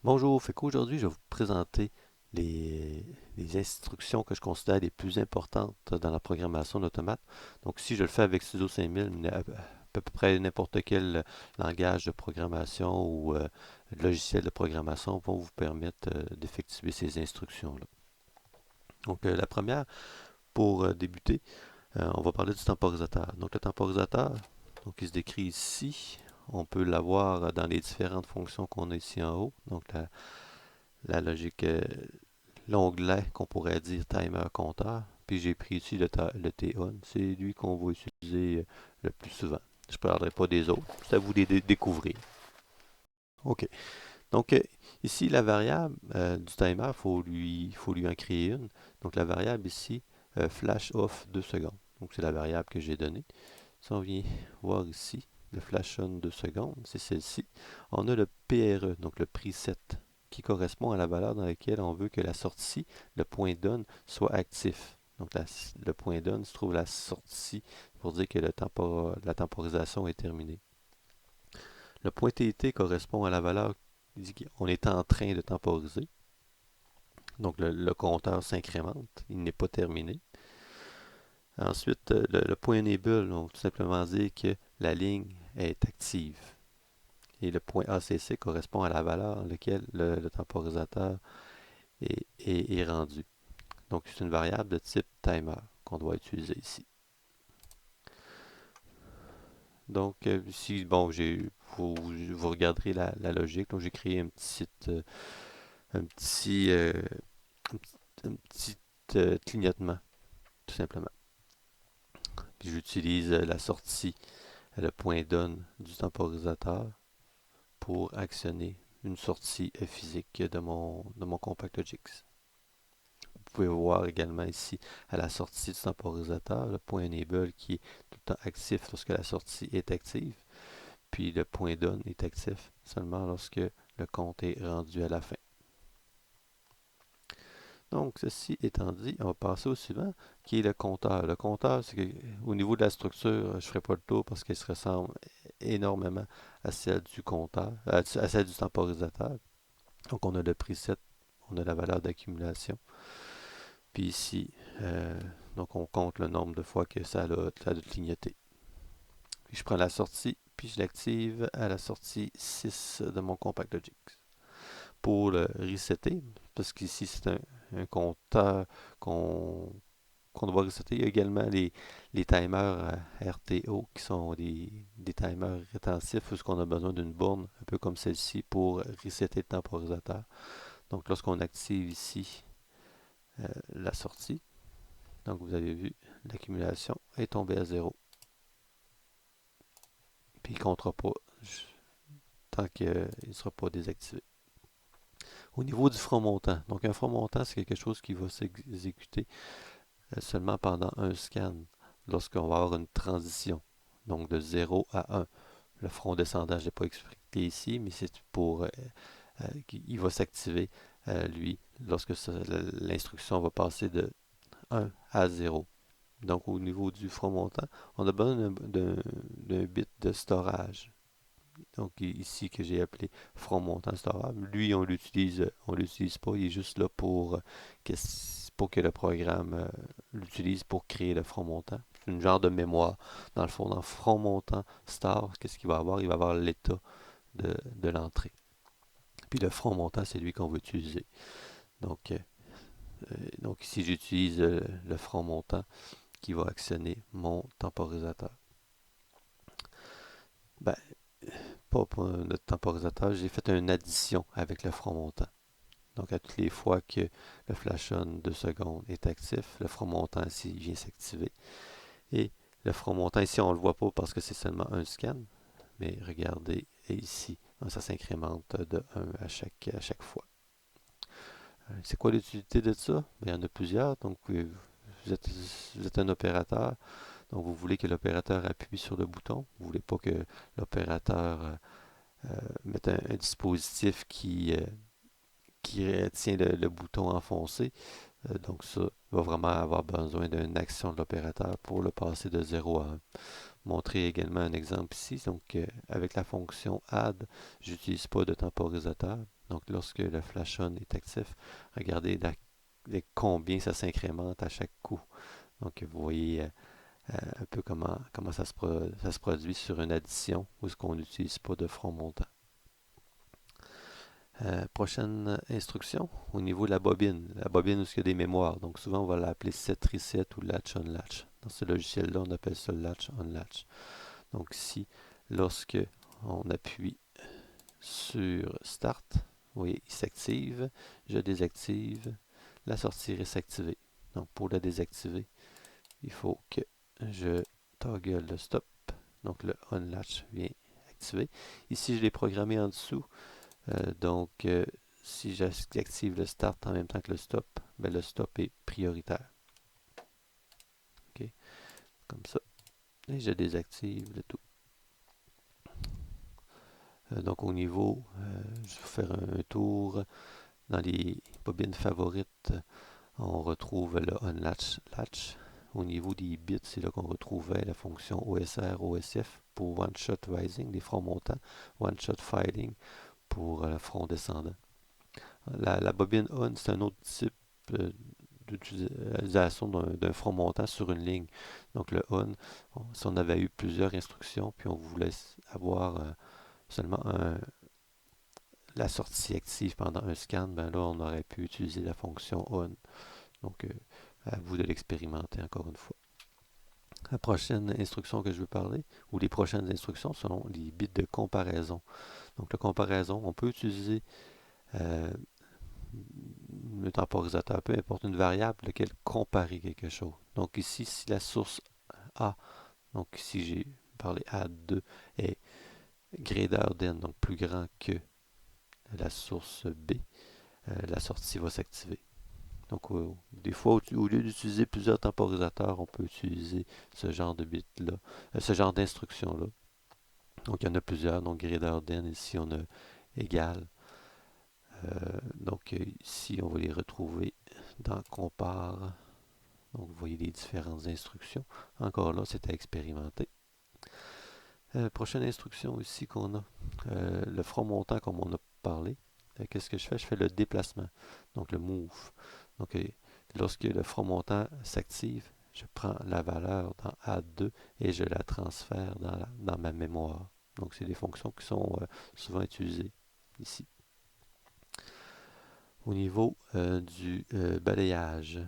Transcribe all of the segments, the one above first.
Bonjour, fait qu'aujourd'hui, je vais vous présenter les, les instructions que je considère les plus importantes dans la programmation d'automate. Donc, si je le fais avec Studio 5000, peu près n'importe quel langage de programmation ou logiciel de programmation vont vous permettre d'effectuer ces instructions-là. Donc, la première, pour débuter, on va parler du temporisateur. Donc, le temporisateur, donc, il se décrit ici. On peut l'avoir dans les différentes fonctions qu'on a ici en haut. Donc, la logique, l'onglet qu'on pourrait dire timer compteur. Puis j'ai pris ici le T-on. C'est lui qu'on va utiliser le plus souvent. Je ne parlerai pas des autres. C'est à vous de les découvrir. OK. Donc ici, la variable du timer, il faut lui en créer une. Donc la variable ici, flash off 2 secondes. Donc c'est la variable que j'ai donnée. Si on vient voir ici, le flash on 2 secondes, c'est celle-ci. On a le PRE, donc le preset, qui correspond à la valeur dans laquelle on veut que la sortie, le point down, soit actif. Donc le point down se trouve à la sortie pour dire que la temporisation est terminée. Le point TT correspond à la valeur qui dit qu'on est en train de temporiser. Donc le compteur s'incrémente, il n'est pas terminé. Ensuite, le point enable, on va tout simplement dire que la ligne est active. Et le point ACC correspond à la valeur dans laquelle le temporisateur est rendu. Donc, c'est une variable de type timer qu'on doit utiliser ici. Donc, ici, bon, vous regarderez la logique. Donc, j'ai créé un petit, euh, un petit clignotement, tout simplement. Puis, j'utilise la sortie, le point down du temporisateur pour actionner une sortie physique de mon CompactLogix. Vous pouvez voir également ici à la sortie du temporisateur le point enable qui est tout le temps actif lorsque la sortie est active, puis le point down est actif seulement lorsque le compte est rendu à la fin. Donc, ceci étant dit, on va passer au suivant, qui est le compteur. Le compteur, c'est que, au niveau de la structure, je ne ferai pas le tour parce qu'elle se ressemble énormément à celle du compteur, à celle du temporisateur. Donc, on a le preset, on a la valeur d'accumulation. Puis ici, donc on compte le nombre de fois que ça a clignoté. Puis je prends la sortie, puis je l'active à la sortie 6 de mon CompactLogix. Pour le resetter, parce qu'ici c'est un compteur qu'on qu'on doit resetter, il y a également les timers RTO qui sont des timers rétensifs où on a besoin d'une borne un peu comme celle-ci pour resetter le temporisateur. Donc lorsqu'on active ici la sortie, donc vous avez vu, l'accumulation est tombée à zéro. Puis il ne comptera pas tant qu'il ne sera pas désactivé. Au niveau du front montant, donc un front montant, c'est quelque chose qui va s'exécuter seulement pendant un scan, lorsqu'on va avoir une transition, donc de 0 à 1. Le front descendant, je ne l'ai pas expliqué ici, mais c'est pour il va s'activer, lui, lorsque l'instruction va passer de 1 à 0. Donc au niveau du front montant, on a besoin d'un bit de storage. Donc ici que j'ai appelé front montant storage. Lui, on l'utilise pas, il est juste là pour que le programme l'utilise pour créer le front montant. C'est une genre de mémoire. Dans le fond, dans front montant star, qu'est-ce qu'il va avoir? Il va avoir l'état de l'entrée. Puis le front montant, c'est lui qu'on va utiliser. Donc, donc ici, j'utilise le front montant qui va actionner mon temporisateur. Ben, pas pour notre temporisateur, j'ai fait une addition avec le front montant. Donc, à toutes les fois que le flash on 2 secondes est actif, le front montant ici vient s'activer. Et le front montant ici, on ne le voit pas parce que c'est seulement un scan. Mais regardez, et ici, ça s'incrémente de 1 à chaque fois. C'est quoi l'utilité de ça? Bien, il y en a plusieurs. Donc, vous êtes un opérateur. Donc, vous voulez que l'opérateur appuie sur le bouton. Vous ne voulez pas que l'opérateur mette un dispositif qui tient le bouton enfoncé. Donc ça, il va vraiment avoir besoin d'une action de l'opérateur pour le passer de 0 à 1. montrer également un exemple ici. Donc, avec la fonction add, j'utilise pas de temporisateur. Donc, lorsque le flash on est actif, regardez combien ça s'incrémente à chaque coup. Donc, vous voyez un peu comment ça se produit sur une addition où ce qu'on n'utilise pas de front montant. Prochaine instruction, au niveau de la bobine où il y a des mémoires. Donc souvent on va l'appeler set reset ou latch on latch. Dans ce logiciel-là, on appelle ça latch on latch. Donc ici, lorsque on appuie sur start, vous voyez, il s'active, je désactive, la sortie reste activée. Donc pour la désactiver, il faut que je toggle le stop. Donc le on latch vient activer. Ici, je l'ai programmé en dessous. Si j'active le start en même temps que le stop, ben le stop est prioritaire. OK? Comme ça. Et je désactive le tout. Donc au niveau, je vais faire un tour. Dans les bobines favorites, on retrouve le unlatch latch. Au niveau des bits, c'est là qu'on retrouvait la fonction OSR, OSF pour One Shot Rising, des fronts montants, One Shot Filing pour front descendant. La bobine on, c'est un autre type d'utilisation d'un front montant sur une ligne. Donc le on, si on avait eu plusieurs instructions, puis on voulait avoir seulement la sortie active pendant un scan, ben là on aurait pu utiliser la fonction on. Donc à vous de l'expérimenter encore une fois. La prochaine instruction que je veux parler, ou les prochaines instructions, sont les bits de comparaison. Donc la comparaison, on peut utiliser euh, le temporisateur, peu importe une variable, laquelle comparer quelque chose. Donc ici, si la source A, donc ici j'ai parlé A2, est greater than, donc plus grand que la source B, la sortie va s'activer. Donc des fois, au lieu d'utiliser plusieurs temporisateurs, on peut utiliser ce genre de bit-là, ce genre d'instruction-là. Donc il y en a plusieurs, donc greater than, ici on a égal. Donc ici on va les retrouver dans compare. Donc vous voyez les différentes instructions. Encore là, c'est à expérimenter. Prochaine instruction ici qu'on a, le front montant comme on a parlé. Qu'est-ce que je fais? Je fais le déplacement, donc le move. Donc lorsque le front montant s'active, je prends la valeur dans A2 et je la transfère dans ma mémoire. Donc c'est des fonctions qui sont souvent utilisées ici. Au niveau du balayage,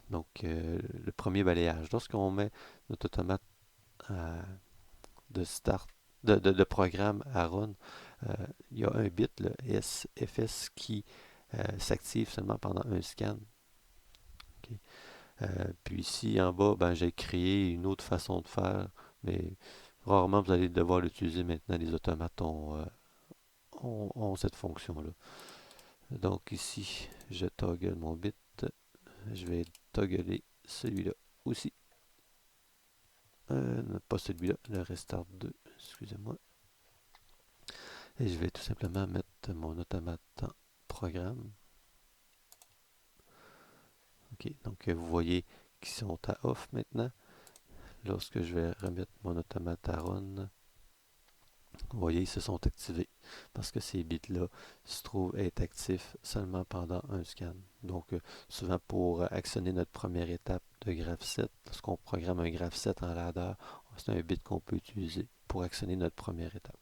donc le premier balayage, lorsqu'on met notre automate de start, programme à run, il y a un bit, le SFS, qui s'active seulement pendant un scan. Okay. Puis ici en bas, ben, j'ai créé une autre façon de faire, mais rarement vous allez devoir l'utiliser maintenant. Les automates ont cette fonction-là. Donc ici, je toggle mon bit. Je vais toggler celui-là aussi. Pas celui-là, le restart 2, excusez-moi. Et je vais tout simplement mettre mon automate en programme. Ok, donc vous voyez qu'ils sont à off maintenant. Lorsque je vais remettre mon automate à run, vous voyez, ils se sont activés parce que ces bits-là se trouvent être actifs seulement pendant un scan. Donc, souvent pour actionner notre première étape de graph7, lorsqu'on programme un graph7 en ladder, c'est un bit qu'on peut utiliser pour actionner notre première étape.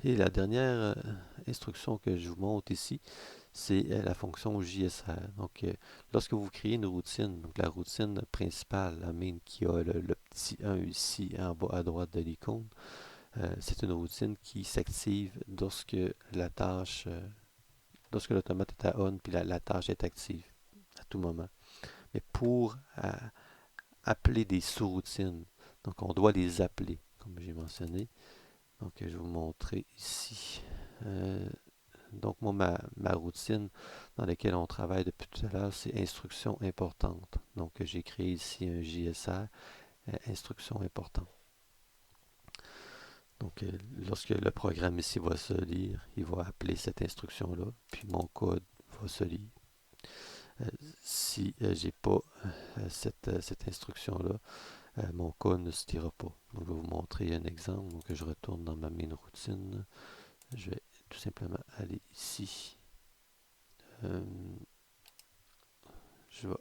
Et la dernière instruction que je vous montre ici, c'est la fonction JSR. Donc, lorsque vous créez une routine, donc la routine principale, la main qui a le petit 1 ici en bas à droite de l'icône, c'est une routine qui s'active lorsque lorsque l'automate est à on, puis la tâche est active à tout moment. Mais pour appeler des sous-routines, donc on doit les appeler, comme j'ai mentionné. Donc, je vais vous montrer ici. Donc, moi, ma routine dans laquelle on travaille depuis tout à l'heure, c'est instruction importante. Donc, j'ai créé ici un JSR, instruction importante. Donc, lorsque le programme ici va se lire, il va appeler cette instruction-là, puis mon code va se lire. Euh, si j'ai pas cette instruction-là, mon cas ne se tirera pas. Donc, je vais vous montrer un exemple. Donc, je retourne dans ma main routine. Je vais tout simplement aller ici. Euh, je vais,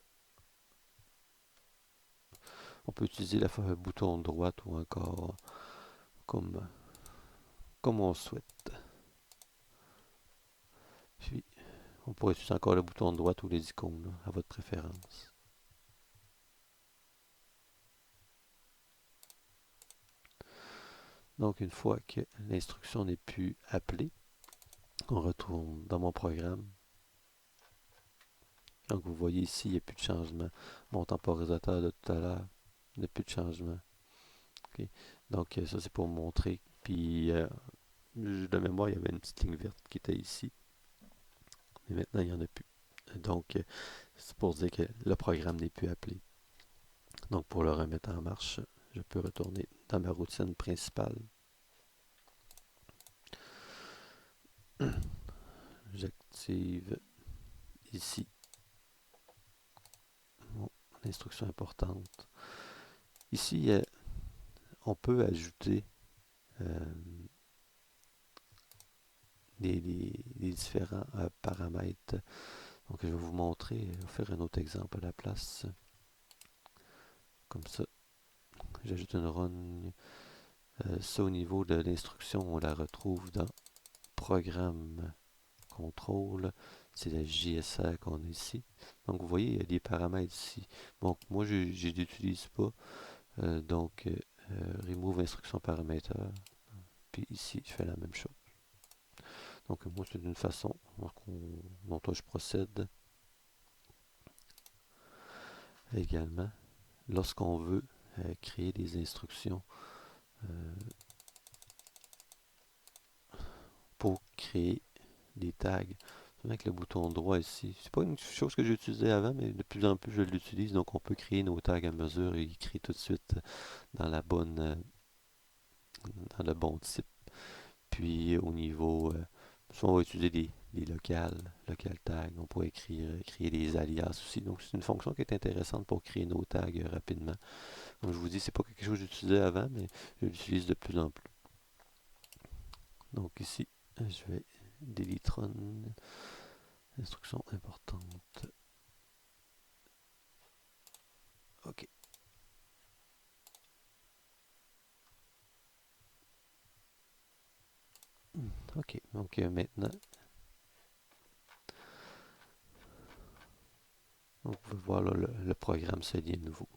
on peut utiliser le bouton de droite ou encore comme, comme on souhaite. Puis, on pourrait utiliser encore le bouton de droite ou les icônes, là, à votre préférence. Donc, une fois que l'instruction n'est plus appelée, on retourne dans mon programme. Donc, vous voyez ici, il n'y a plus de changement. Mon temporisateur de tout à l'heure, il n'y a plus de changement. Ok. Donc, ça, c'est pour vous montrer. Puis, de mémoire, il y avait une petite ligne verte qui était ici. Mais maintenant, il n'y en a plus. Donc, c'est pour dire que le programme n'est plus appelé. Donc, pour le remettre en marche, je peux retourner dans ma routine principale. J'active ici mon instruction importante. Ici, on peut ajouter euh, les différents paramètres. Donc, je vais vous montrer, je vais faire un autre exemple à la place. Comme ça, j'ajoute une run. Ça, au niveau de l'instruction, on la retrouve dans Programme Contrôle. C'est la JSR qu'on a ici. Donc, vous voyez, il y a des paramètres ici. Donc, moi, je ne l'utilise pas. Remove instruction paramètre. Puis ici, je fais la même chose. Donc, moi, c'est d'une façon dont je procède également. Lorsqu'on veut créer des instructions euh, pour créer des tags, avec le bouton droit ici, c'est pas une chose que j'utilisais avant, mais de plus en plus je l'utilise. Donc, on peut créer nos tags à mesure et y créer tout de suite dans dans le bon type. Puis, au niveau, soit on va utiliser des local tags, on pourrait créer des alias aussi. Donc, c'est une fonction qui est intéressante pour créer nos tags rapidement. Comme je vous dis, c'est pas quelque chose que j'utilisais avant, mais je l'utilise de plus en plus. Donc ici, je vais delete run, instruction importante. OK. OK. Donc maintenant, vous pouvez voir là, le programme se lie à nouveau.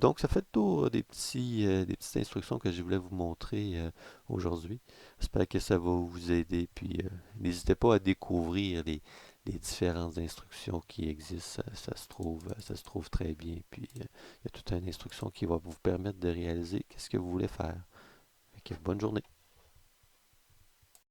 Donc, ça fait le tour des petites instructions que je voulais vous montrer aujourd'hui. J'espère que ça va vous aider. Puis, n'hésitez pas à découvrir les différentes instructions qui existent. Ça se trouve très bien. Puis, il y a toute une instruction qui va vous permettre de réaliser ce que vous voulez faire. Bonne journée.